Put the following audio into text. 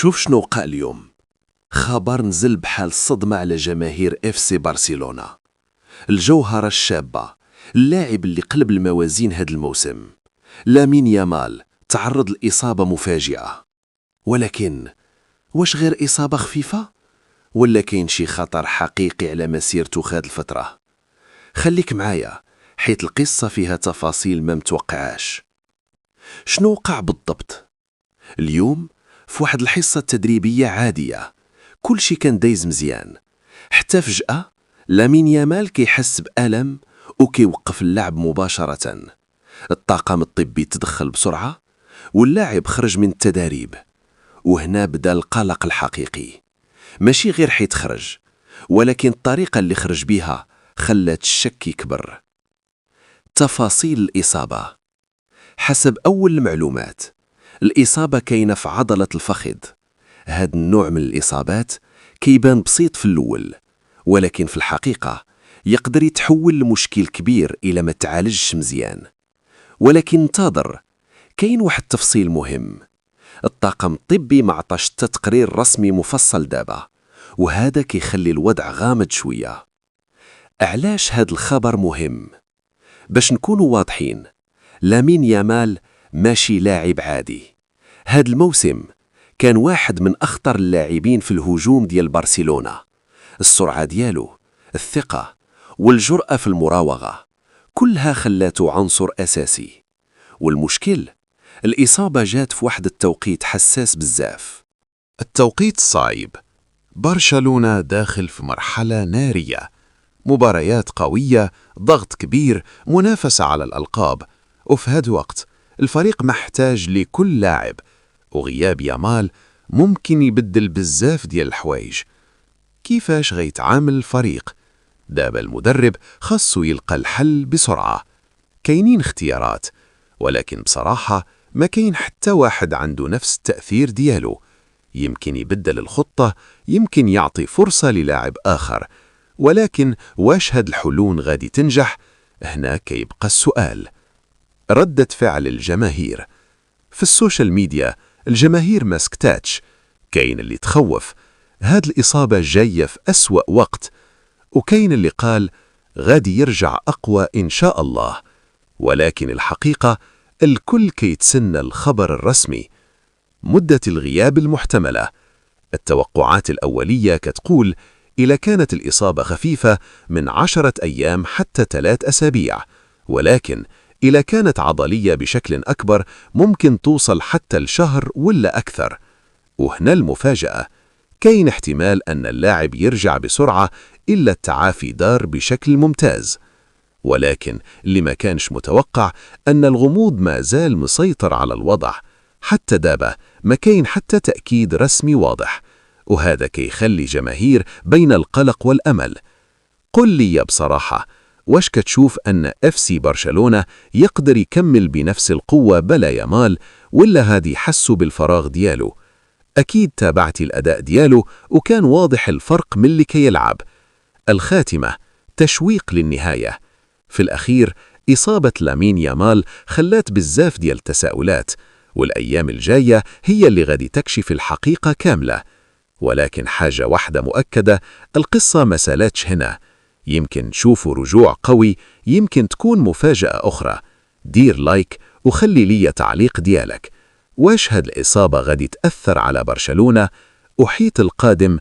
شوف شنو وقع اليوم. خبر نزل بحال الصدمة على جماهير اف سي برشلونة. الجوهرة الشابة، اللاعب اللي قلب الموازين هذا الموسم، لامين يامال، تعرض لإصابة مفاجئة. ولكن واش غير إصابة خفيفة؟ ولا كاين شي خطر حقيقي على مسيرته هذه الفترة؟ خليك معايا حيث القصة فيها تفاصيل ما متوقعاش. شنو وقع بالضبط؟ اليوم في واحد الحصة تدريبية عادية، كل شي كان دايز مزيان، حتى فجأة لامين يامال كيحس بألم وكيوقف اللعب مباشرة. الطاقم الطبي تدخل بسرعة واللاعب خرج من التدريب، وهنا بدا القلق الحقيقي. ماشي غير حيت خرج، ولكن الطريقة اللي خرج بيها خلت الشك يكبر. تفاصيل الإصابة. حسب أول المعلومات، الإصابة كاينة في عضلة الفخذ. هذا النوع من الإصابات كيبان بسيط في الأول، ولكن في الحقيقة يقدر يتحول لمشكل كبير إلى ما تعالجش مزيان. ولكن انتظر، كاين واحد التفصيل مهم. الطاقم الطبي ما عطاش تقرير رسمي مفصل دابا، وهذا كيخلي الوضع غامض شوية. علاش هذا الخبر مهم؟ باش نكونوا واضحين، لامين يامال ماشي لاعب عادي. هذا الموسم كان واحد من أخطر اللاعبين في الهجوم ديال برشلونة. السرعة ديالو، الثقة والجرأة في المراوغة، كلها خلاته عنصر أساسي. والمشكل، الإصابة جات في واحد التوقيت حساس بزاف. التوقيت صعيب. برشلونة داخل في مرحلة نارية، مباريات قوية، ضغط كبير، منافسة على الألقاب. وفي هذا الوقت الفريق محتاج لكل لاعب، وغياب يامال ممكن يبدل بزاف ديال الحوايج. كيفاش غيتعامل الفريق؟ دابا المدرب خاصو يلقى الحل بسرعة. كاينين اختيارات، ولكن بصراحة ما كاين حتى واحد عنده نفس التأثير ديالو. يمكن يبدل الخطة، يمكن يعطي فرصة للاعب آخر، ولكن واش هاد الحلول غادي تنجح؟ هنا كيبقى السؤال. ردة فعل الجماهير. في السوشيال ميديا الجماهير ما سكتاتش، كاين اللي تخوف، هاد الإصابة جاية في أسوأ وقت، وكاين اللي قال غادي يرجع أقوى إن شاء الله. ولكن الحقيقة الكل كيتسنى الخبر الرسمي. مدة الغياب المحتملة. التوقعات الأولية كتقول إذا كانت الإصابة خفيفة من 10 أيام حتى 3 أسابيع، ولكن إذا كانت عضلية بشكل أكبر ممكن توصل حتى الشهر ولا أكثر. وهنا المفاجأة، كاين احتمال أن اللاعب يرجع بسرعة إلا التعافي دار بشكل ممتاز. ولكن اللي ما كانش متوقع أن الغموض ما زال مسيطر على الوضع. حتى دابا ما كاين حتى تأكيد رسمي واضح، وهذا كيخلي جماهير بين القلق والأمل. قل لي بصراحة، واش كتشوف أن اف سي برشلونة يقدر يكمل بنفس القوة بلا يامال، ولا هادي حسوا بالفراغ ديالو؟ أكيد تابعتي الأداء ديالو وكان واضح الفرق من اللي كيلعب. الخاتمة، تشويق للنهاية. في الأخير إصابة لامين يامال خلات بزاف ديال التساؤلات، والأيام الجاية هي اللي غادي تكشف الحقيقة كاملة. ولكن حاجة واحدة مؤكدة، القصة ما سالتش هنا. يمكن تشوفوا رجوع قوي، يمكن تكون مفاجأة أخرى. دير لايك وخلي لي تعليق ديالك. واش هاد الإصابة غادي تأثر على برشلونة؟ أحيط القادم